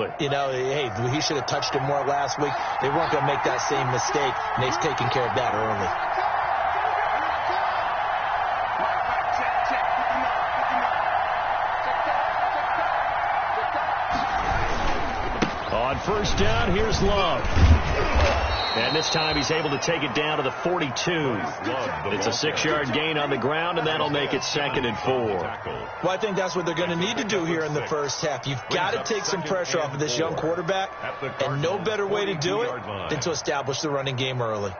early. You know, hey, he should have touched him more last week. They weren't going to make that same mistake, and they've taken care of that early. On first down, here's Love. And this time he's able to take it down to the 42. It's a 6-yard gain on the ground, and that'll make it 2nd and 4. Well, I think that's what they're going to need to do here in the first half. You've got to take some pressure off of this young quarterback, and no better way to do it than to establish the running game early.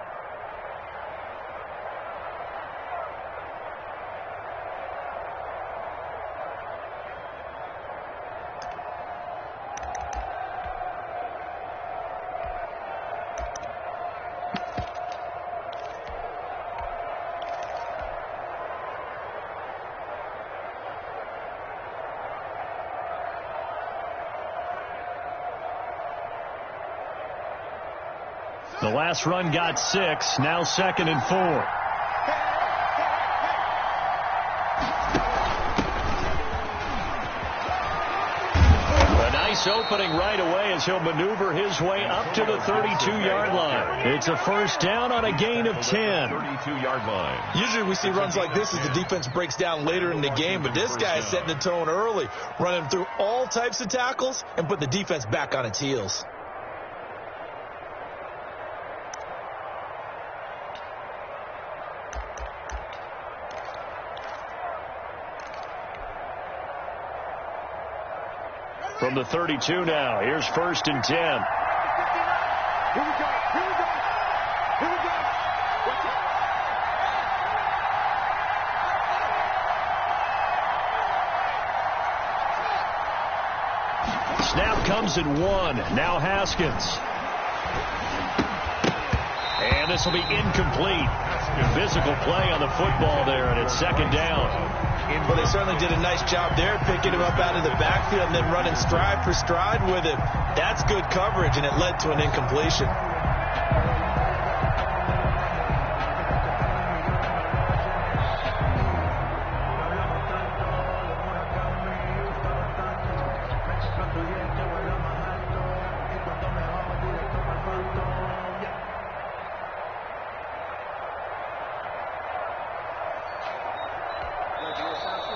The last run got 6, now 2nd and 4. A nice opening right away as he'll maneuver his way up to the 32-yard line. It's a first down on a gain of 10. 32-yard line. Usually we see runs like this as the defense breaks down later in the game, but this guy is setting the tone early, running through all types of tackles and put the defense back on its heels. From the 32 now, here's 1st and 10. Here we go. Here we go. Here we go. Snap comes at 1. Now Haskins. And this will be incomplete. Physical play on the football there, and it's 2nd down. Well, they certainly did a nice job there, picking him up out of the backfield and then running stride for stride with him. That's good coverage, and it led to an incompletion.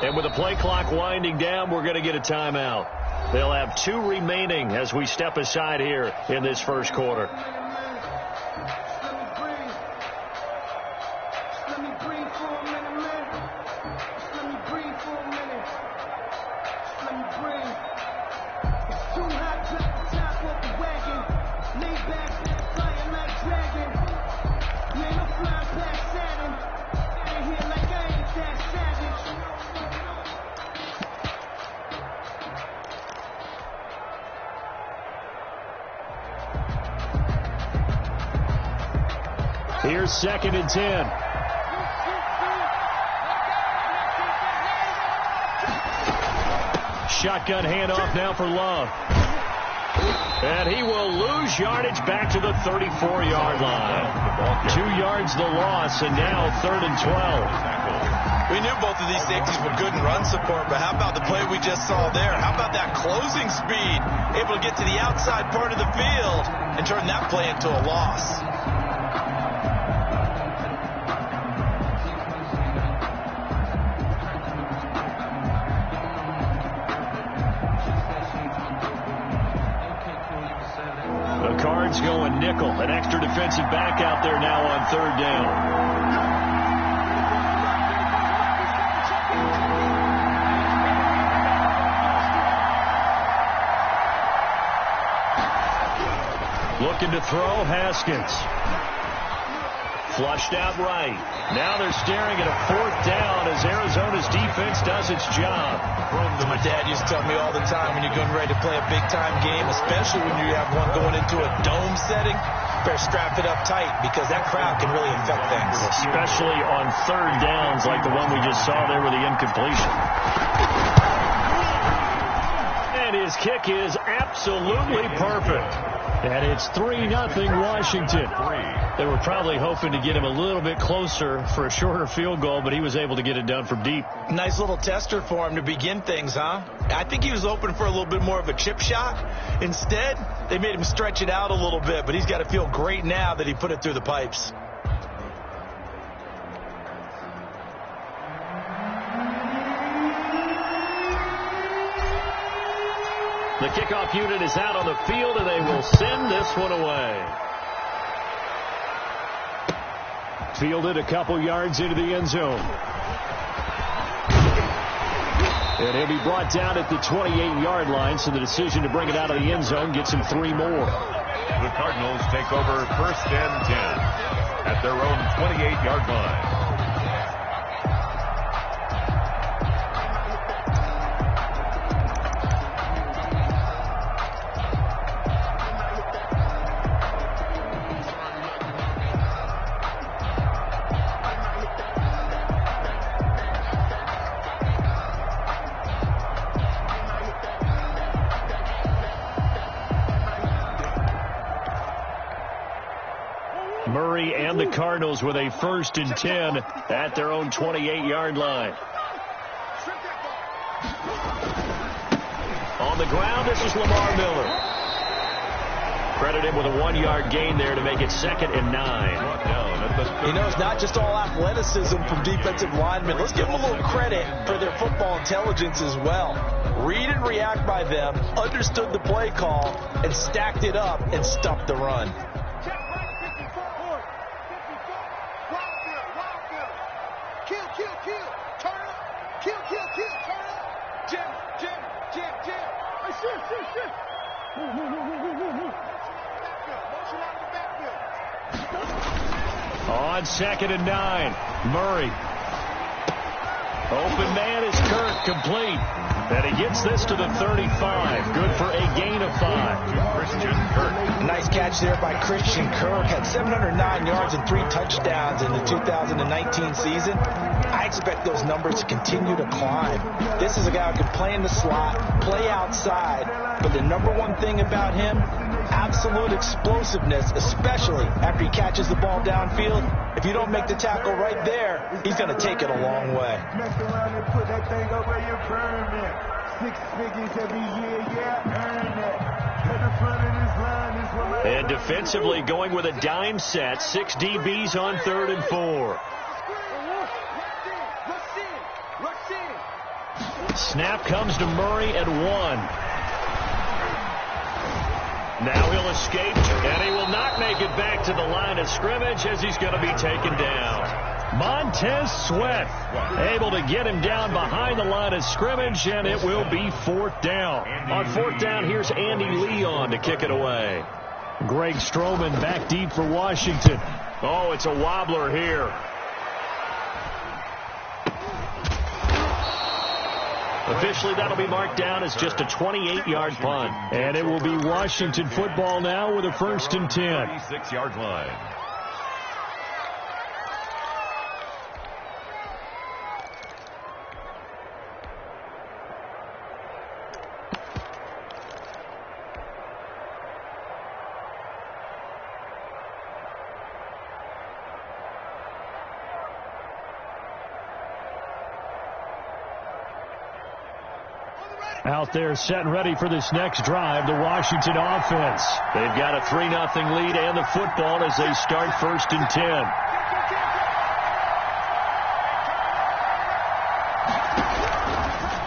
And with the play clock winding down, we're going to get a timeout. They'll have 2 remaining as we step aside here in this first quarter. Here's 2nd and 10. Shotgun handoff now for Love. And he will lose yardage back to the 34-yard line. 2 yards the loss, and now 3rd and 12. We knew both of these safeties were good in run support, but how about the play we just saw there? How about that closing speed? Able to get to the outside part of the field and turn that play into a loss. Going nickel, an extra defensive back out there now on 3rd down. Looking to throw, Haskins. Flushed out right. Now they're staring at a 4th down as Arizona's defense does its job. My dad used to tell me all the time, when you're getting ready to play a big-time game, especially when you have one going into a dome setting, better strap it up tight because that crowd can really affect things. Especially on 3rd downs like the one we just saw there with the incompletion. And And his kick is absolutely perfect. And it's 3-0 Washington. They were probably hoping to get him a little bit closer for a shorter field goal, but he was able to get it done from deep. Nice little tester for him to begin things, huh? I think he was hoping for a little bit more of a chip shot. Instead, they made him stretch it out a little bit, but he's got to feel great now that he put it through the pipes. The kickoff unit is out on the field, and they will send this one away. Fielded a couple yards into the end zone. And he'll be brought down at the 28-yard line, so the decision to bring it out of the end zone gets him 3 more. The Cardinals take over 1st and 10 at their own 28-yard line. Murray and the Cardinals with a 1st and 10 at their own 28-yard line. On the ground, this is Lamar Miller. Credit him with a 1-yard gain there to make it 2nd and 9. You know, it's not just all athleticism from defensive linemen. Let's give them a little credit for their football intelligence as well. Read and react by them, understood the play call, and stacked it up and stuffed the run. On 2nd and 9, Murray. Open man is Kirk, complete. And he gets this to the 35. Good for a gain of 5. Christian Kirk. Nice catch there by Christian Kirk. Had 709 yards and 3 touchdowns in the 2019 season. I expect those numbers to continue to climb. This is a guy who can play in the slot, play outside, but the number one thing about him, absolute explosiveness, especially after he catches the ball downfield. If you don't make the tackle right there, he's going to take it a long way. Mess around and put that thing over your permit. 6 figures every year, yeah, earn that. At the front of this line is what my... And defensively going with a dime set. 6 DBs on 3rd and 4. Snap comes to Murray at 1. Now he'll escape, and he will not make it back to the line of scrimmage as he's going to be taken down. Montez Sweat able to get him down behind the line of scrimmage, and it will be 4th down. On 4th down, here's Andy Leon to kick it away. Greg Stroman back deep for Washington. Oh, it's a wobbler here. Officially, that'll be marked down as just a 28-yard punt. And it will be Washington football now with a 1st and 10. 36-yard line. Out there set and ready for this next drive, the Washington offense. They've got a 3-0 lead and the football as they start 1st and 10.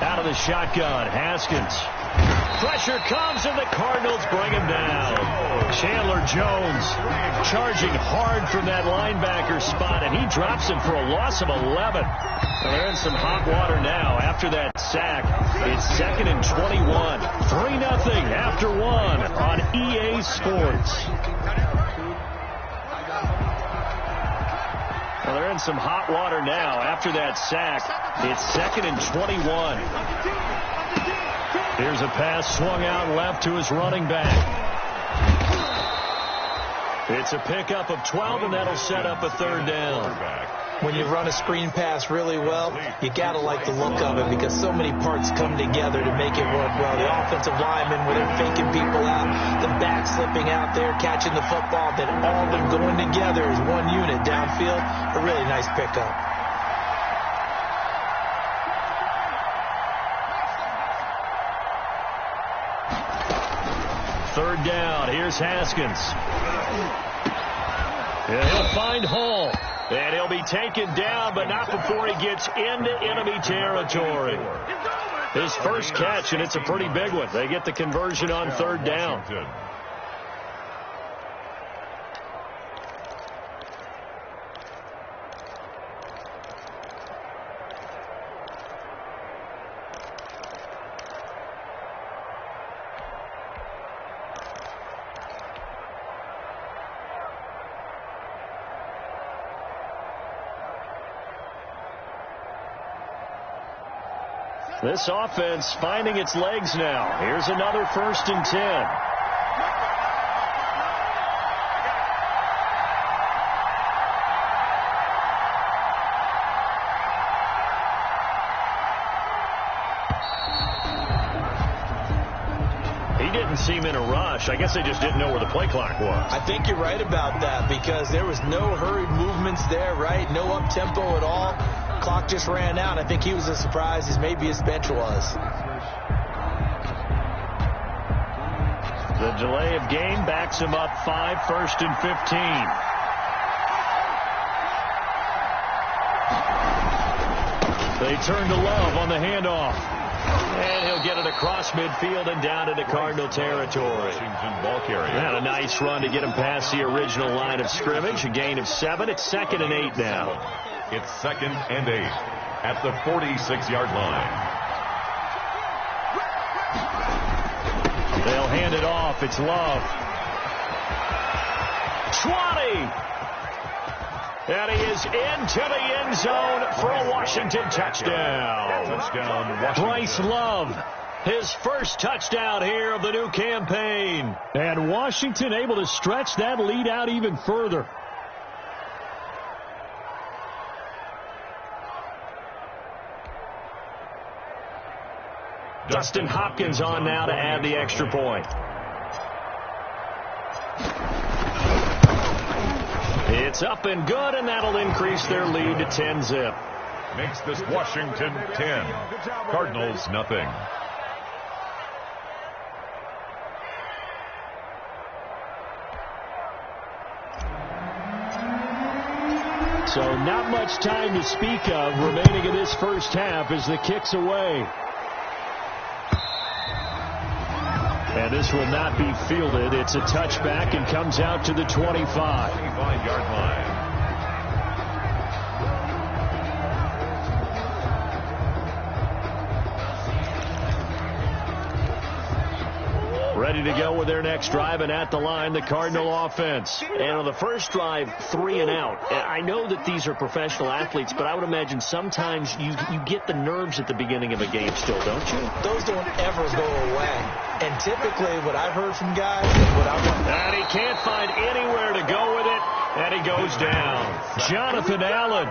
Out of the shotgun, Haskins. Pressure comes, and the Cardinals bring him down. Chandler Jones charging hard from that linebacker spot, and he drops him for a loss of 11. Well, they're in some hot water now after that sack. It's 2nd and 21. 3-0 after 1 on EA Sports. Well, they're in some hot water now after that sack. It's 2nd and 21. Here's a pass swung out left to his running back. It's a pickup of 12, and that'll set up a 3rd down. When you run a screen pass really well, you got to like the look of it because so many parts come together to make it work well. The offensive linemen, where they're faking people out, the back slipping out there, catching the football, then all of them going together as one unit downfield. A really nice pickup. Third down. Here's Haskins. And he'll find Hall. And he'll be taken down, but not before he gets into enemy territory. His first catch, and it's a pretty big one. They get the conversion on third down. This offense finding its legs now. Here's another 1st and 10. He didn't seem in a rush. I guess they just didn't know where the play clock was. I think you're right about that because there was no hurried movements there, right? No up-tempo at all. Clock just ran out. I think he was as surprised as maybe his bench was. The delay of game backs him up 5, 1st and 15. They turn to Love on the handoff. And he'll get it across midfield and down into Cardinal territory. And a nice run to get him past the original line of scrimmage. A gain of 7. It's 2nd and 8 now. It's 2nd and 8 at the 46-yard line. They'll hand it off. It's Love. 20. And he is into the end zone for a Washington touchdown. Washington. Bryce Love, his first touchdown here of the new campaign. And Washington able to stretch that lead out even further. Dustin Hopkins on now to add the extra point. It's up and good, and that'll increase their lead to 10-zip. Makes this Washington 10. Cardinals nothing. So not much time to speak of remaining in this first half as the kick's away. And this will not be fielded. It's a touchback and comes out to the 25. 25-yard line. Ready to go with their next drive, and at the line, the Cardinal offense. And on the first drive, 3 and out. I know that these are professional athletes, but I would imagine sometimes you get the nerves at the beginning of a game still, don't you? Those don't ever go away. And typically what I've heard from guys is what I want. And he can't find anywhere to go with it, and he goes down. Jonathan Allen,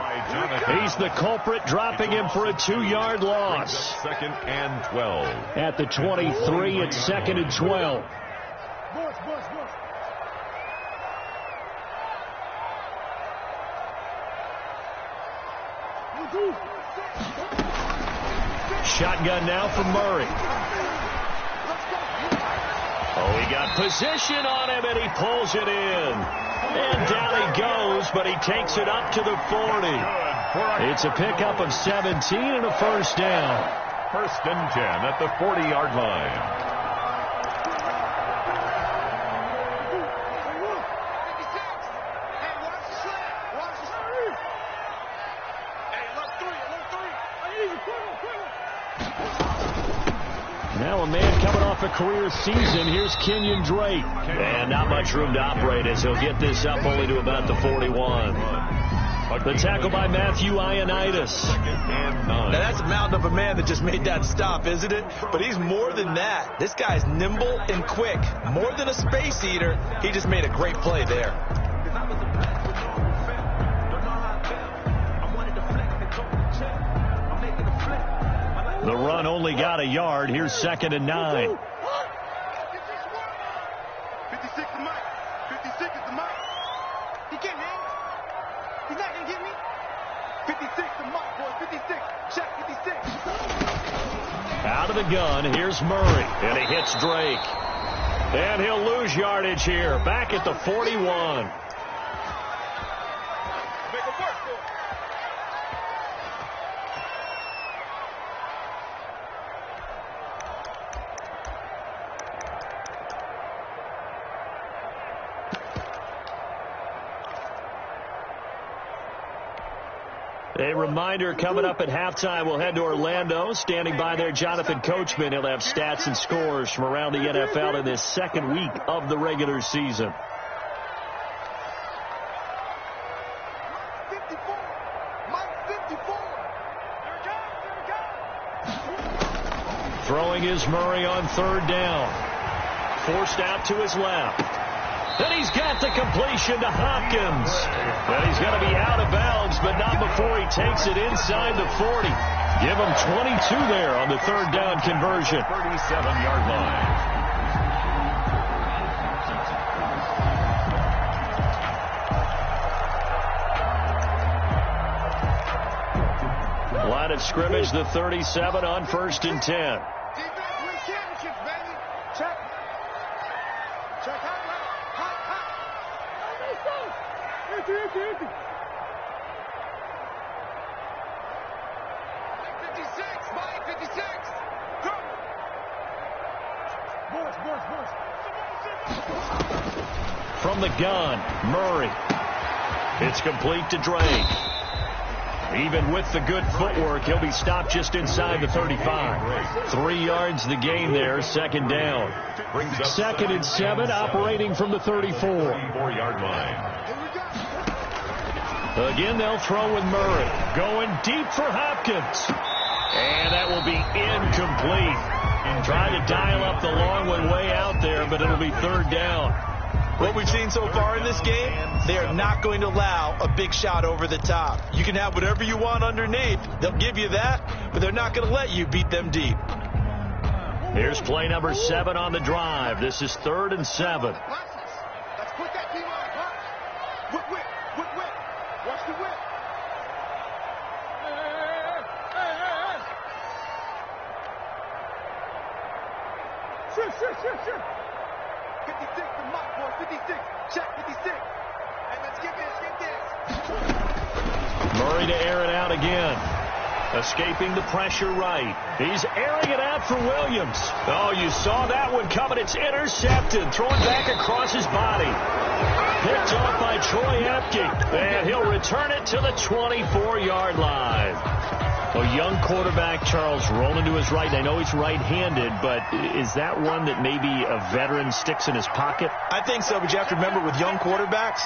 he's the culprit, dropping him for a 2-yard loss. 2nd and 12. At the 23, it's 2nd and 12. Shotgun now for Murray. Oh, he got position on him, and he pulls it in. And down he goes, but he takes it up to the 40. It's a pickup of 17 and a first down. 1st and 10 at the 40-yard line. Now a man coming off a career season. Here's Kenyon Drake. And not much room to operate as he'll get this up only to about the 41. The tackle by Matthew Ioannidis. Now that's a mountain of a man that just made that stop, isn't it? But he's more than that. This guy's nimble and quick. More than a space eater. He just made a great play there. The run only got a yard. Here's 2nd and 9. 56 is Mike. 56 is the Mike. He can't hang. He's not going to get me. 56 the Mike, boy. 56. Check 56. Out of the gun, here's Murray. And he hits Drake. And he'll lose yardage here. Back at the 41. A reminder, coming up at halftime, we'll head to Orlando. Standing by there, Jonathan Coachman. He'll have stats and scores from around the NFL in this second week of the regular season. 54. Mike 54. Throwing is Murray on 3rd down. Forced out to his left. And he's got the completion to Hopkins. And he's going to be out of bounds, but not before he takes it inside the 40. Give him 22 there on the 3rd down conversion. 37-yard line. Line of scrimmage, the 37 on 1st and 10. Defense wins championships, baby. Check. Check hot. 56, Mike, 56. Go. Boys. From the gun, Murray. It's complete to Drake. Even with the good footwork, he'll be stopped just inside the 35. 3 yards the gain there, 2nd down. 2nd and 7, operating from the 34. 34-yard line. Again, they'll throw with Murray. Going deep for Hopkins. And that will be incomplete. Trying to dial up the long one way out there, but it'll be 3rd down. What we've seen so far in this game, they are not going to allow a big shot over the top. You can have whatever you want underneath. They'll give you that, but they're not going to let you beat them deep. Here's play number 7 on the drive. This is 3rd and 7. Let's put that team on. Whip. Watch the whip. Sure. 56 to Mike, boy. 56. Check 56. And let's get this. Murray to air it out again. Escaping the pressure right. He's airing it out for Williams. Oh, you saw that one coming. It's intercepted. Thrown back across his body. Picked off by Troy Apke. And he'll return it to the 24-yard line. A young quarterback, Charles, rolling to his right. I know he's right-handed, but is that one that maybe a veteran sticks in his pocket? I think so, but you have to remember with young quarterbacks,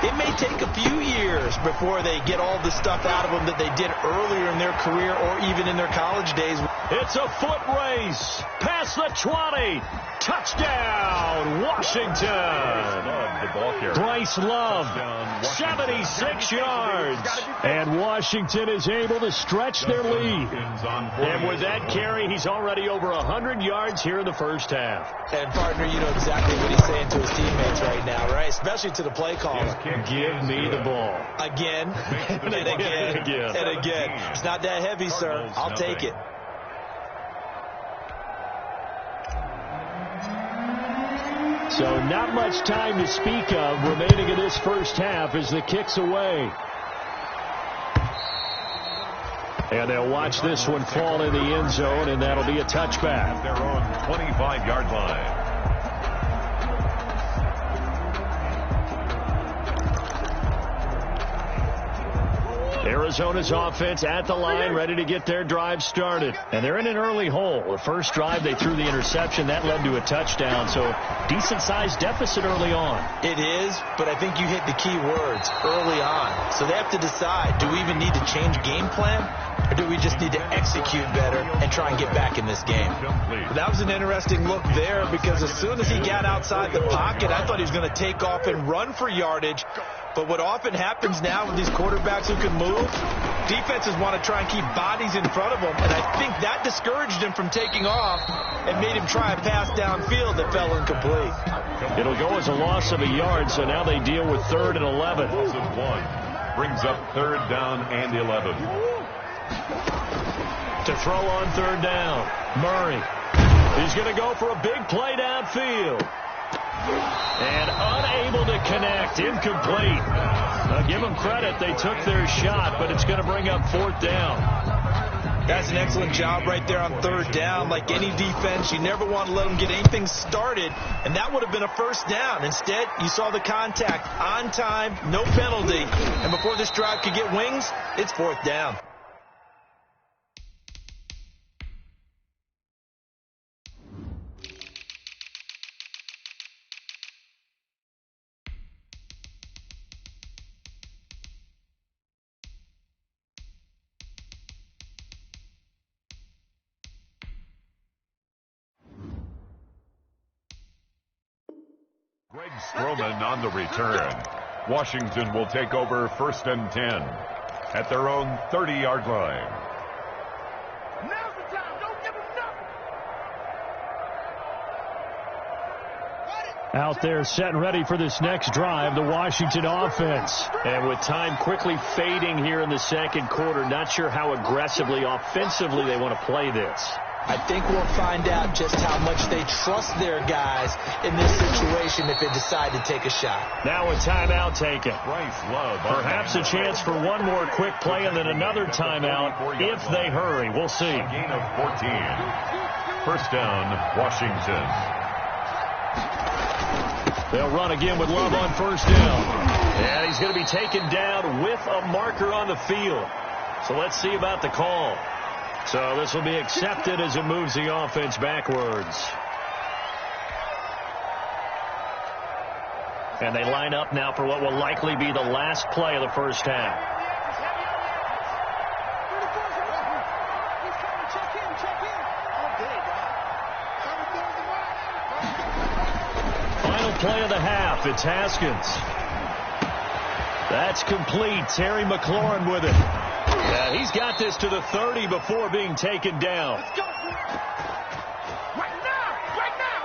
it may take a few years before they get all the stuff out of them that they did earlier in their career or even in their college days. It's a foot race. Past the 20. Touchdown, Washington. Bryce Love, 76 yards. And Washington is able to stretch their lead. And with that carry, he's already over 100 yards here in the first half. And, partner, you know exactly what he's saying to his teammates right now, right? Especially to the play caller. Give me the ball. Again, and again, and again. It's not that heavy, sir. I'll take it. So not much time to speak of remaining in this first half as the kick's away. And they'll watch this one fall in the end zone, and that'll be a touchback. Their own 25-yard line. Arizona's offense at the line, ready to get their drive started. And they're in an early hole. The first drive, they threw the interception. That led to a touchdown. So decent-sized deficit early on. It is, but I think you hit the key words, early on. So they have to decide, do we even need to change game plan? Or do we just need to execute better and try and get back in this game? That was an interesting look there because as soon as he got outside the pocket, I thought he was going to take off and run for yardage. But what often happens now with these quarterbacks who can move, Defenses want to try and keep bodies in front of them, and I think that discouraged him from taking off and made him try a pass downfield that fell incomplete. It'll go as a loss of a yard, so now they deal with 3rd and 11. Loss of 1 brings up 3rd down and 11. To throw on 3rd down, Murray. He's going to go for a big play downfield. And unable to connect, incomplete. Now give them credit, they took their shot, but it's going to bring up 4th down. That's an excellent job right there on 3rd down. Like any defense, you never want to let them get anything started, and that would have been a 1st down. Instead, you saw the contact on time, no penalty, and before this drive could get wings, it's 4th down. Greg Stroman on the return. Washington will take over 1st and 10 at their own 30-yard line. Now's the time. Don't give them nothing. Out there set and ready for this next drive, the Washington offense. And with time quickly fading here in the 2nd quarter, not sure how aggressively, offensively they want to play this. I think we'll find out just how much they trust their guys in this situation if they decide to take a shot. Now a timeout taken. Bryce Love. Perhaps a chance for one more quick play and then another timeout if they hurry. We'll see. Gain of 14. 1st down, Washington. They'll run again with Love on 1st down. And he's going to be taken down with a marker on the field. So let's see about the call. So this will be accepted as it moves the offense backwards. And they line up now for what will likely be the last play of the 1st half. Final play of the half. It's Haskins. That's complete. Terry McLaurin with it. Yeah, he's got this to the 30 before being taken down. Let's go. Right now.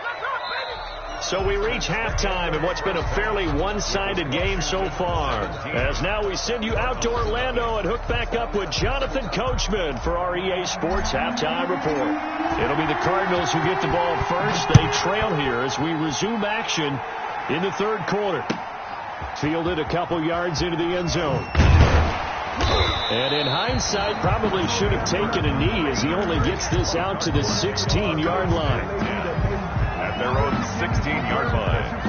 Let's go, baby. So we reach halftime in what's been a fairly one-sided game so far. As now we send you out to Orlando and hook back up with Jonathan Coachman for our EA Sports Halftime Report. It'll be the Cardinals who get the ball first. They trail here as we resume action in the 3rd quarter. Fielded a couple yards into the end zone. And in hindsight, probably should have taken a knee as he only gets this out to the 16-yard line. At their own 16-yard line.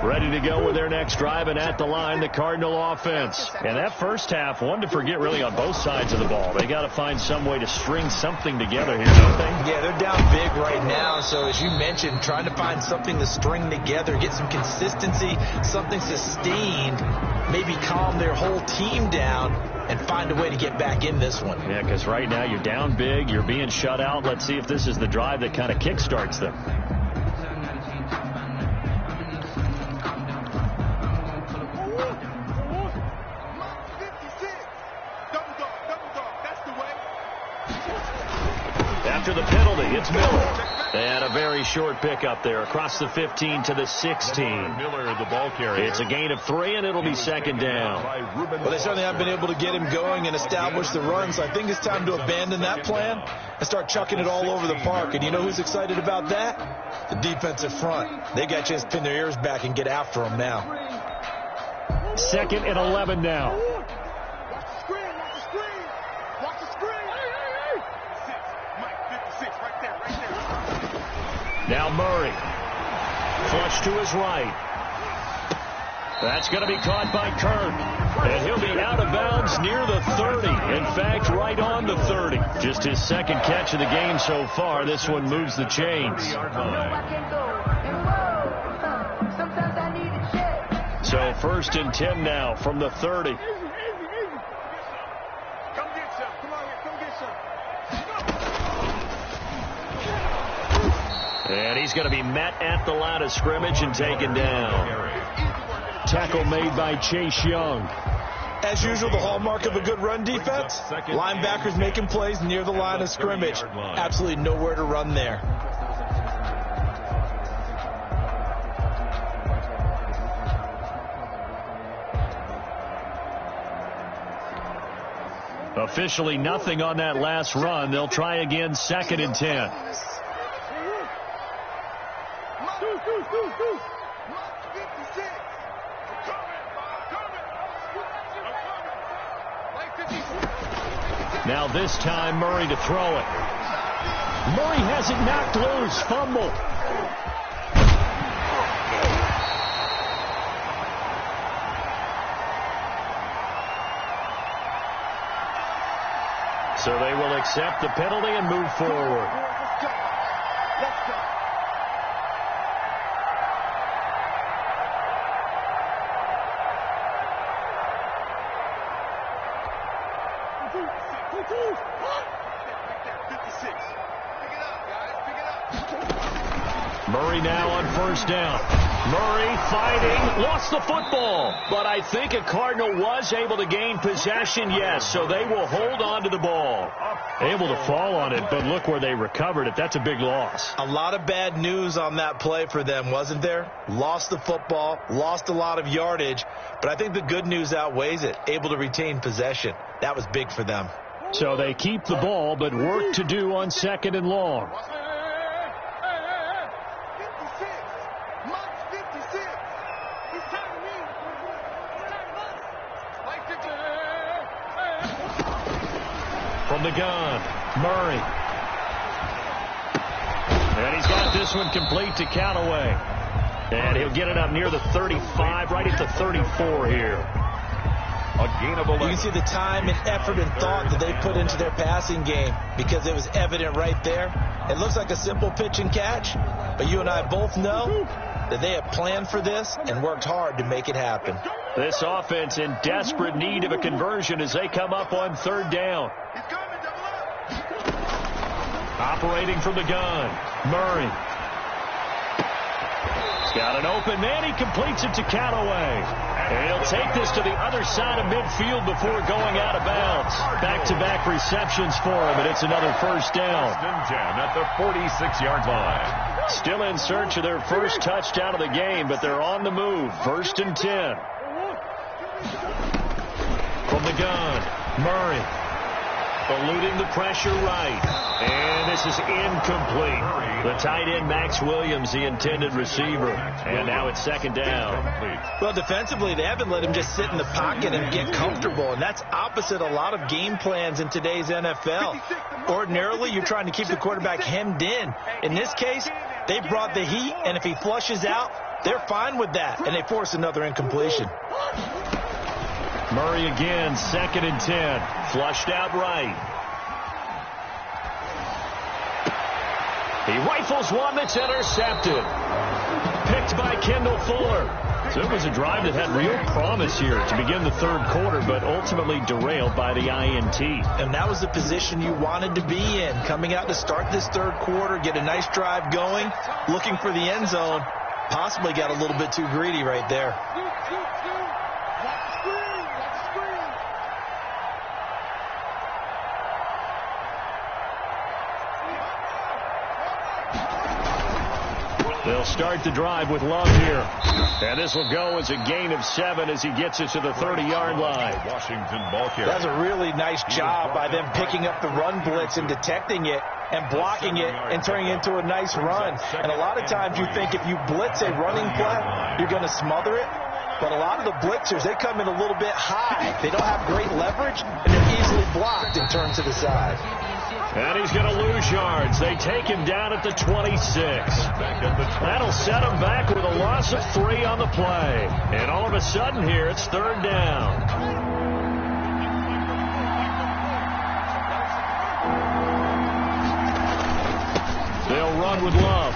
Ready to go with their next drive, and at the line, the Cardinal offense. And that 1st half, one to forget really on both sides of the ball. They got to find some way to string something together here, don't they? Yeah, they're down big right now. So as you mentioned, trying to find something to string together, get some consistency, something sustained, maybe calm their whole team down and find a way to get back in this one. Yeah, because right now you're down big, you're being shut out. Let's see if this is the drive that kind of kickstarts them. After the penalty, it's Miller. And a very short pickup there across the 15 to the 16. Miller, the ball carrier. It's a gain of 3, and it'll be 2nd down. Well, they certainly haven't been able to get him going and establish the run, so I think it's time to abandon that plan and start chucking it all over the park. And you know who's excited about that? The defensive front. They got a chance to pin their ears back and get after him now. 2nd and 11 now. Now Murray. Flush to his right. That's going to be caught by Kirk. And he'll be out of bounds near the 30. In fact, right on the 30. Just his 2nd catch of the game so far. This one moves the chains. So 1st and 10 now from the 30. Come get some. Come on here. Come get some. 2 And he's going to be met at the line of scrimmage and taken down. Tackle made by Chase Young. As usual, the hallmark of a good run defense, linebackers making plays near the line of scrimmage. Absolutely nowhere to run there. Officially nothing on that last run. They'll try again, 2nd and 10. Now this time Murray to throw it. Murray has it knocked loose. Fumble. So they will accept the penalty and move forward. Let's go. Murray now on 1st down. Murray fighting, lost the football. But I think a Cardinal was able to gain possession, yes, so they will hold on to the ball. Able to fall on it, but look where they recovered it. That's a big loss. A lot of bad news on that play for them, wasn't there? Lost the football, lost a lot of yardage, but I think the good news outweighs it. Able to retain possession. That was big for them. So they keep the ball, but work to do on 2nd and long. From the gun, Murray. And he's got this one complete to Callaway. And he'll get it up near the 35, right at the 34 here. A gain of 11. You can see the time and effort and thought that they put into their passing game because it was evident right there. It looks like a simple pitch and catch, but you and I both know that they have planned for this and worked hard to make it happen. This offense in desperate need of a conversion as they come up on 3rd down. Operating from the gun, Murray. He's got an open man. He completes it to Callaway. And he'll take this to the other side of midfield before going out of bounds. Back-to-back receptions for him, and it's another 1st down. 10 at the 46-yard line. Still in search of their first touchdown of the game, but they're on the move. 1st and 10. From the gun, Murray. Eluding the pressure right. And this is incomplete. The tight end, Max Williams, the intended receiver. And now it's 2nd down. Well, defensively, they haven't let him just sit in the pocket and get comfortable. And that's opposite a lot of game plans in today's NFL. Ordinarily, you're trying to keep the quarterback hemmed in. In this case, they brought the heat, and if he flushes out, they're fine with that. And they force another incompletion. Murray again, 2nd and 10. Flushed out right. He rifles one that's intercepted. Picked by Kendall Fuller. So it was a drive that had real promise here to begin the 3rd quarter, but ultimately derailed by the INT. And that was the position you wanted to be in. Coming out to start this 3rd quarter, get a nice drive going, looking for the end zone. Possibly got a little bit too greedy right there. They'll start the drive with Love here. And this will go as a gain of 7 as he gets it to the 30-yard line. Washington ball carrier. That's a really nice job by them picking up the run blitz and detecting it and blocking it and turning it into a nice run. And a lot of times you think if you blitz a running play, you're going to smother it. But a lot of the blitzers, they come in a little bit high. They don't have great leverage, and they're easily blocked and turned to the side. And he's going to lose yards. They take him down at the 26. That'll set him back with a loss of 3 on the play. And all of a sudden here, it's 3rd down. They'll run with Love.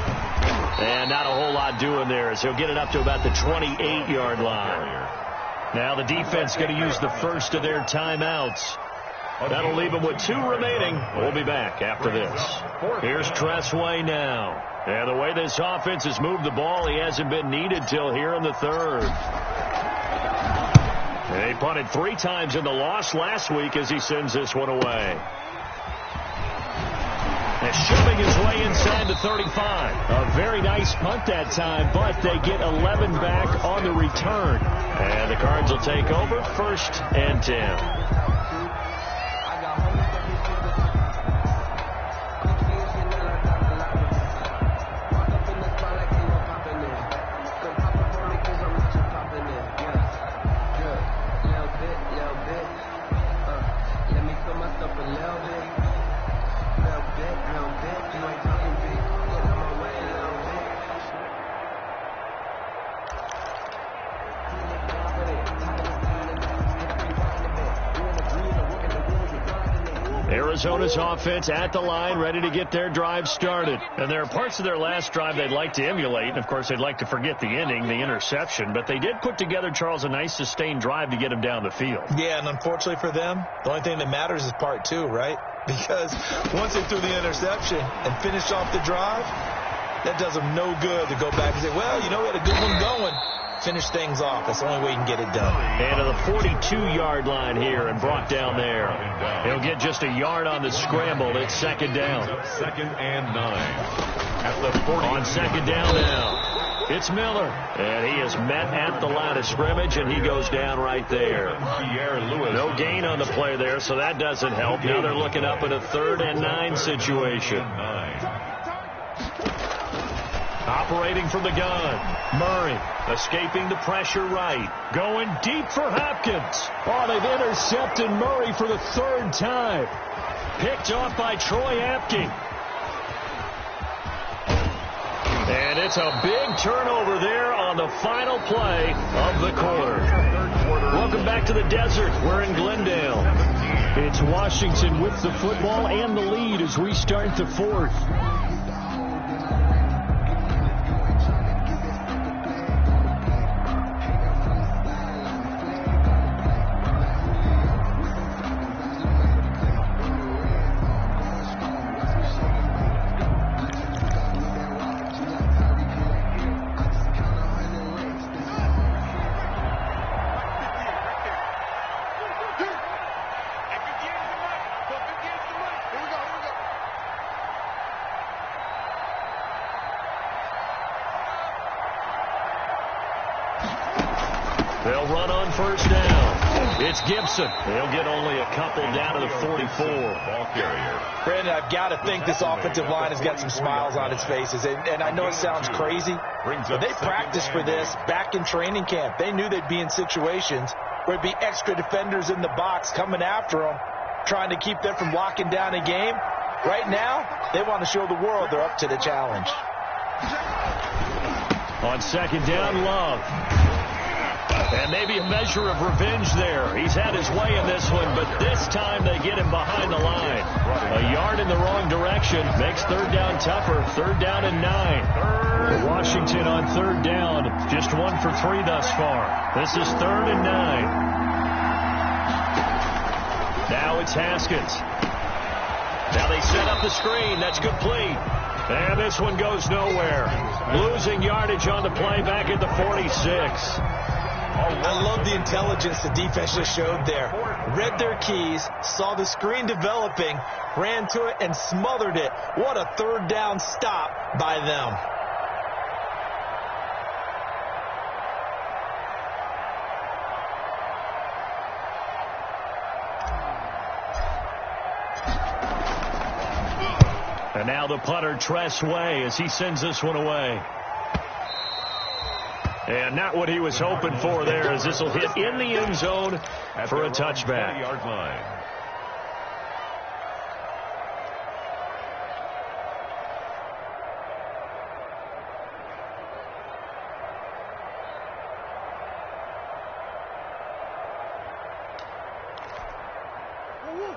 And not a whole lot doing there as he'll get it up to about the 28-yard line. Now the defense going to use the first of their timeouts. That'll leave them with 2 remaining. We'll be back after this. Here's Tressway now. And the way this offense has moved the ball, he hasn't been needed till here in the third. They punted 3 times in the loss last week as he sends this one away. And shoving his way inside the 35. A very nice punt that time, but they get 11 back on the return. And the Cards will take over 1st and 10. Arizona's offense at the line, ready to get their drive started. And there are parts of their last drive they'd like to emulate. And, of course, they'd like to forget the inning, the interception. But they did put together, Charles, a nice sustained drive to get him down the field. Yeah, and unfortunately for them, the only thing that matters is part 2, right? Because once they threw the interception and finished off the drive, that does them no good to go back and say, well, you know, we had a good one going. Finish things off. That's the only way you can get it done. And to the 42-yard line here and brought down there. He'll get just a yard on the scramble. It's 2nd down. 2nd and 9. At the 40. On 2nd down now. It's Miller. And he is met at the line of scrimmage, and he goes down right there. No gain on the play there, so that doesn't help. Now they're looking up at a 3rd and 9 situation. Operating from the gun. Murray escaping the pressure right. Going deep for Hopkins. Oh, they've intercepted Murray for the 3rd time. Picked off by Troy Apke. And it's a big turnover there on the final play of the quarter. Welcome back to the desert. We're in Glendale. It's Washington with the football and the lead as we start the 4th. They'll run on 1st down. It's Gibson. They'll get only a couple down to the 44. Ball carrier. Brandon, I've got to think this offensive line has got some smiles on its faces. And I know it sounds crazy, but they practiced for this back in training camp. They knew they'd be in situations where it'd be extra defenders in the box coming after them, trying to keep them from locking down a game. Right now, they want to show the world they're up to the challenge. On 2nd down, Love. And maybe a measure of revenge there. He's had his way in this one, but this time they get him behind the line. A yard in the wrong direction makes 3rd down tougher. 3rd down and 9. Washington on 3rd down. Just 1 for 3 thus far. This is 3rd and 9. Now it's Haskins. Now they set up the screen. That's complete. And this one goes nowhere. Losing yardage on the play back at the 46. I love the intelligence the defense just showed there. Read their keys, saw the screen developing, ran to it, and smothered it. What a 3rd down stop by them. And now the punter, Tress Way, as he sends this one away. And not what he was hoping for there, as this will hit in the end zone for a touchback. 20-yard line.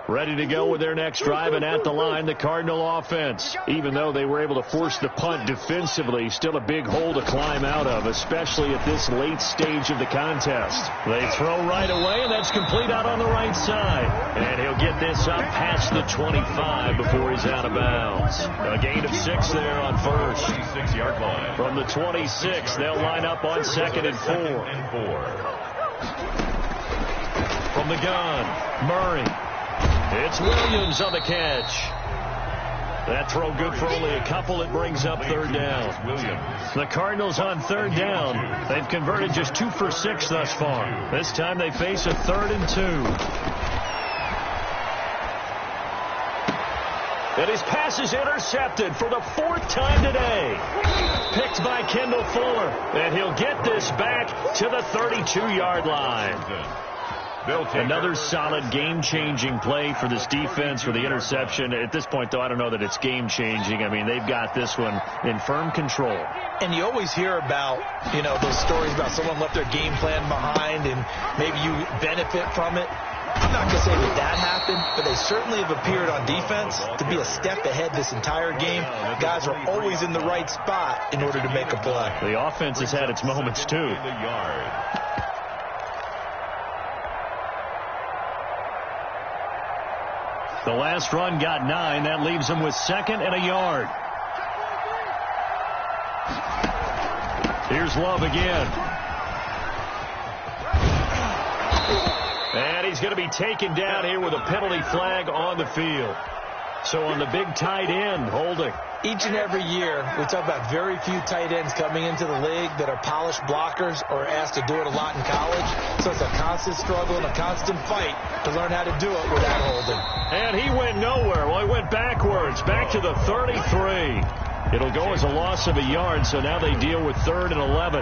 Ready to go with their next drive, and at the line, the Cardinal offense. Even though they were able to force the punt defensively, still a big hole to climb out of, especially at this late stage of the contest. They throw right away, and that's complete out on the right side. And he'll get this up past the 25 before he's out of bounds. A gain of 6 there on first. 26-yard line. From the 26, they'll line up on 2nd and 4. From the gun, Murray. It's Williams on the catch. That throw good for only a couple. It brings up 3rd down. The Cardinals on 3rd down. They've converted just 2 for 6 thus far. This time they face a 3rd and 2. And his pass is intercepted for the 4th time today. Picked by Kendall Fuller. And he'll get this back to the 32-yard line. Another solid game-changing play for this defense for the interception. At this point, though, I don't know that it's game-changing. I mean, they've got this one in firm control. And you always hear about, those stories about someone left their game plan behind and maybe you benefit from it. I'm not going to say that happened, but they certainly have appeared on defense to be a step ahead this entire game. Guys are always in the right spot in order to make a play. The offense has had its moments, too. The last run got 9. That leaves them with 2nd and a yard. Here's Love again. And he's going to be taken down here with a penalty flag on the field. So on the big tight end, holding. Each and every year, we talk about very few tight ends coming into the league that are polished blockers or asked to do it a lot in college. So it's a constant struggle and a constant fight to learn how to do it without holding. And he went nowhere. Well, he went backwards, back to the 33. It'll go as a loss of a yard, so now they deal with 3rd and 11.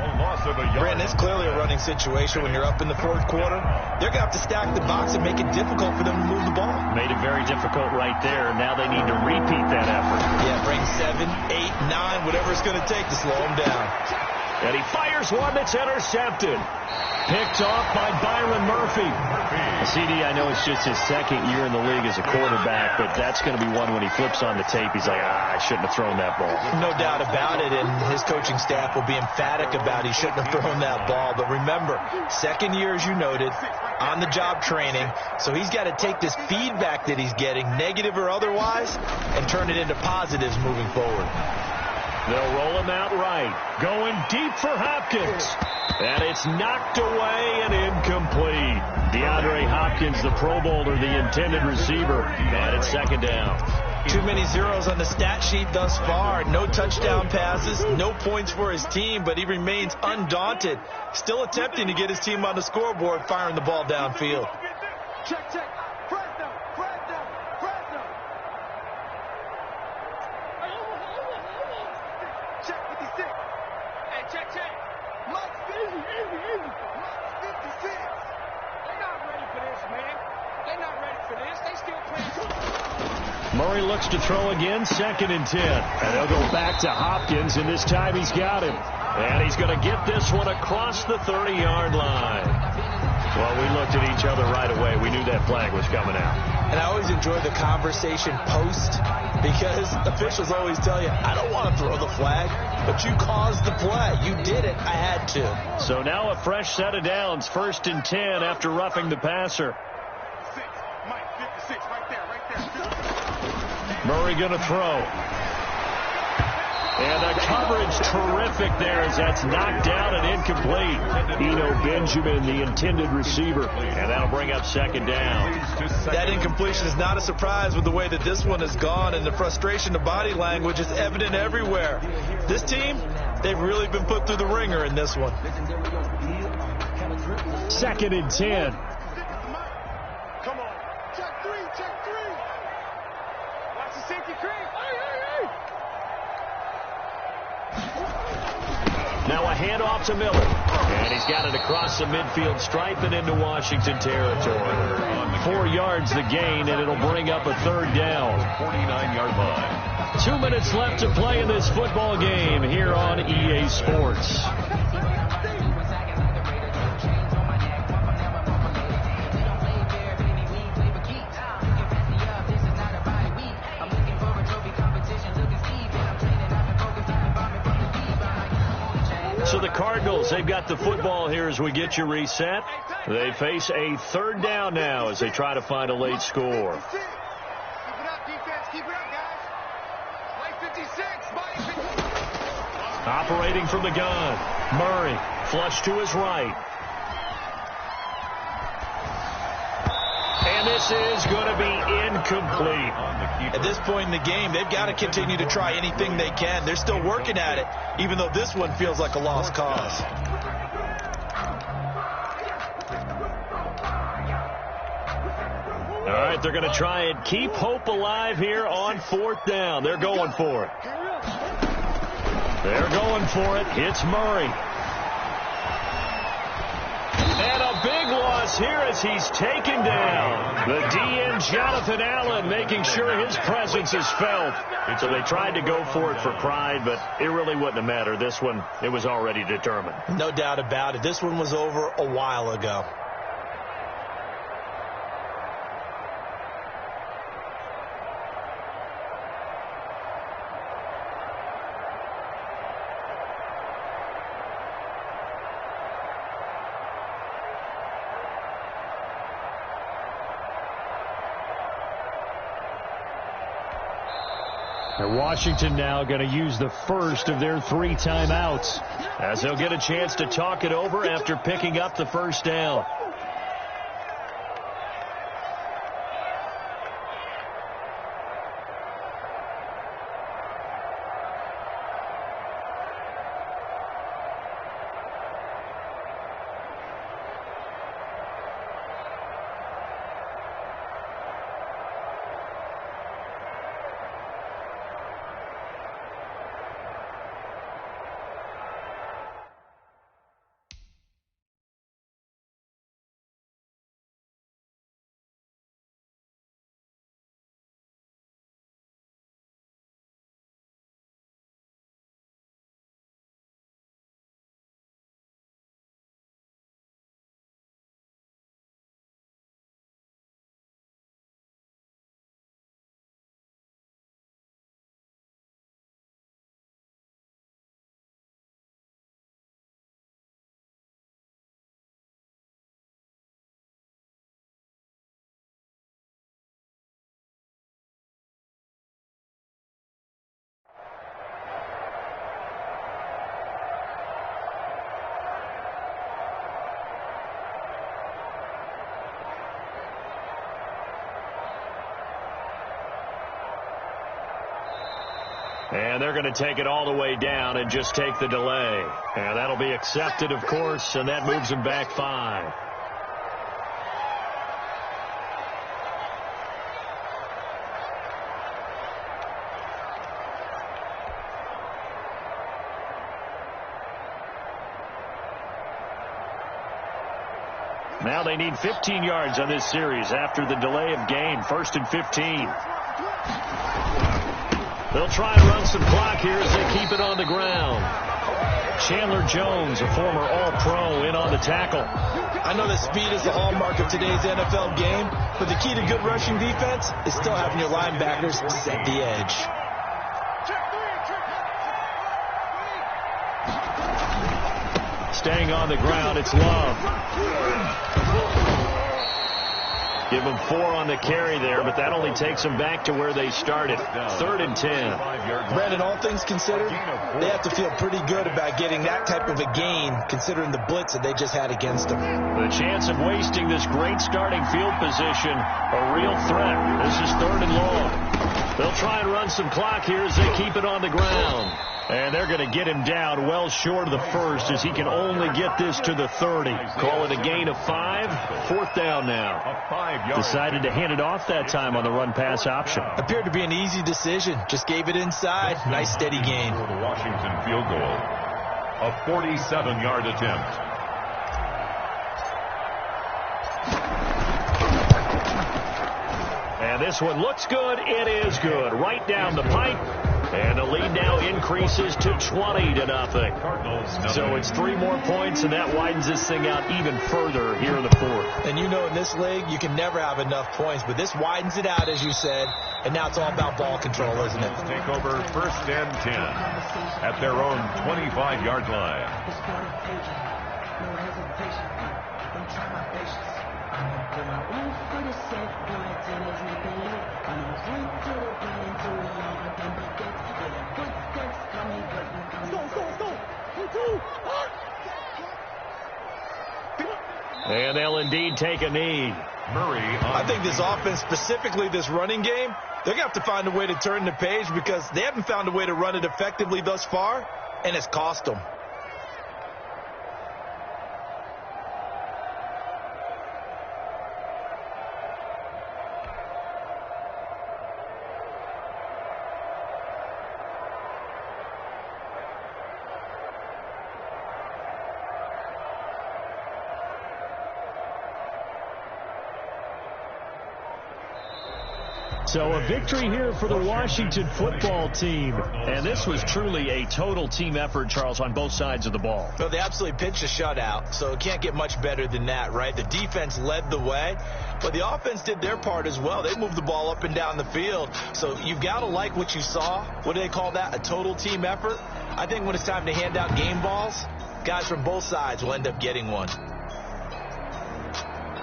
Brandon, it's clearly a running situation when you're up in the 4th quarter. They're going to have to stack the box and make it difficult for them to move the ball. Made it very difficult right there. Now they need to repeat that effort. Yeah, bring 7, 8, 9, whatever it's going to take to slow them down. And he fires one that's intercepted. Picked off by Byron Murphy. CD, I know it's just his 2nd year in the league as a quarterback, but that's going to be one when he flips on the tape. He's like, I shouldn't have thrown that ball. No doubt about it, and his coaching staff will be emphatic about he shouldn't have thrown that ball. But remember, 2nd year, as you noted, on-the-job training, so he's got to take this feedback that he's getting, negative or otherwise, and turn it into positives moving forward. They'll roll him out right. Going deep for Hopkins. And it's knocked away and incomplete. DeAndre Hopkins, the Pro Bowler, the intended receiver. And it's 2nd down. Too many zeros on the stat sheet thus far. No touchdown passes, no points for his team, but he remains undaunted. Still attempting to get his team on the scoreboard, firing the ball downfield. Check. Press down. Check 56. Hey, check. Mike's 56. They're not ready for this, man. They're not ready for this. They still playing. Murray looks to throw again, 2nd and 10. And they'll go back to Hopkins, and this time he's got him. And he's going to get this one across the 30-yard line. Well, we looked at each other right away. We knew that flag was coming out. And I always enjoy the conversation post because officials always tell you, I don't want to throw the flag, but you caused the play. You did it. I had to. So now a fresh set of downs, 1st and 10 after roughing the passer. 6, Mike, 56, right there. Murray going to throw. And the coverage terrific there as that's knocked down and incomplete. Eno Benjamin, the intended receiver. And that'll bring up 2nd down. That incompletion is not a surprise with the way that this one has gone, and the frustration of body language is evident everywhere. This team, they've really been put through the ringer in this one. 2nd and 10. Come on. Check 3. Watch the safety cream. Hey. Now a handoff to Miller. And he's got it across the midfield stripe and into Washington territory. 4 yards the gain, and it'll bring up a 3rd down. 49-yard line. 2 minutes left to play in this football game here on EA Sports. the Cardinals. They've got the football here as we get you reset. They face a third down now as they try to find a late score. Keep it up, defense. Keep it up, guys. Play 56. Operating from the gun. Murray, flush to his right. And this is going to be incomplete. At this point in the game, they've got to continue to try anything they can. They're still working at it, even though this one feels like a lost cause. All right, they're going to try and keep hope alive here on fourth down. They're going for it. They're going for it. It's Murray. And a big loss here as he's taken down. The DN, Jonathan Allen, making sure his presence is felt. So they tried to go for it for pride, but it really wouldn't have mattered. This one, it was already determined. No doubt about it. This one was over a while ago. Washington now going to use the first of their 3 timeouts as they'll get a chance to talk it over after picking up the first down. And they're going to take it all the way down and just take the delay. And that'll be accepted, of course, and that moves them back 5. Now they need 15 yards on this series after the delay of game. 1st and 15. They'll try and run some clock here as they keep it on the ground. Chandler Jones, a former All-Pro, in on the tackle. I know that speed is the hallmark of today's NFL game, but the key to good rushing defense is still having your linebackers set the edge. Staying on the ground, it's Love. Give them 4 on the carry there, but that only takes them back to where they started. 3rd and 10. Brandon, all things considered, they have to feel pretty good about getting that type of a gain, considering the blitz that they just had against them. The chance of wasting this great starting field position, a real threat. This is 3rd and long. They'll try and run some clock here as they keep it on the ground. And they're going to get him down well short of the first as he can only get this to the 30. Call it a gain of 5. 4th down now. Decided to hand it off that time on the run-pass option. Appeared to be an easy decision. Just gave it inside. Nice steady gain. For the Washington field goal. A 47-yard attempt. And this one looks good. It is good. Right down the pipe. And the lead now increases to 20-0. So it's 3 more points, and that widens this thing out even further here in the fourth. And you know, in this league, you can never have enough points, but this widens it out, as you said, and now it's all about ball control, isn't it? Take over first and 10 at their own 25-yard line. And they'll indeed take a knee. I think this offense, specifically this running game, they're going to have to find a way to turn the page because they haven't found a way to run it effectively thus far, and it's cost them. So a victory here for the Washington football team. And this was truly a total team effort, Charles, on both sides of the ball. Well, they absolutely pitched a shutout, so it can't get much better than that, right? The defense led the way, but the offense did their part as well. They moved the ball up and down the field. So you've got to like what you saw. What do they call that? A total team effort? I think when it's time to hand out game balls, guys from both sides will end up getting one.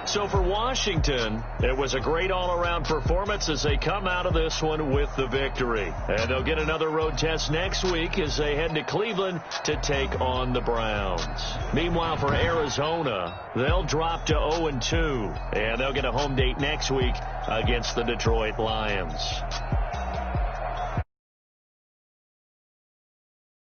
So for Washington, it was a great all-around performance as they come out of this one with the victory. And they'll get another road test next week as they head to Cleveland to take on the Browns. Meanwhile, for Arizona, they'll drop to 0-2, and they'll get a home date next week against the Detroit Lions.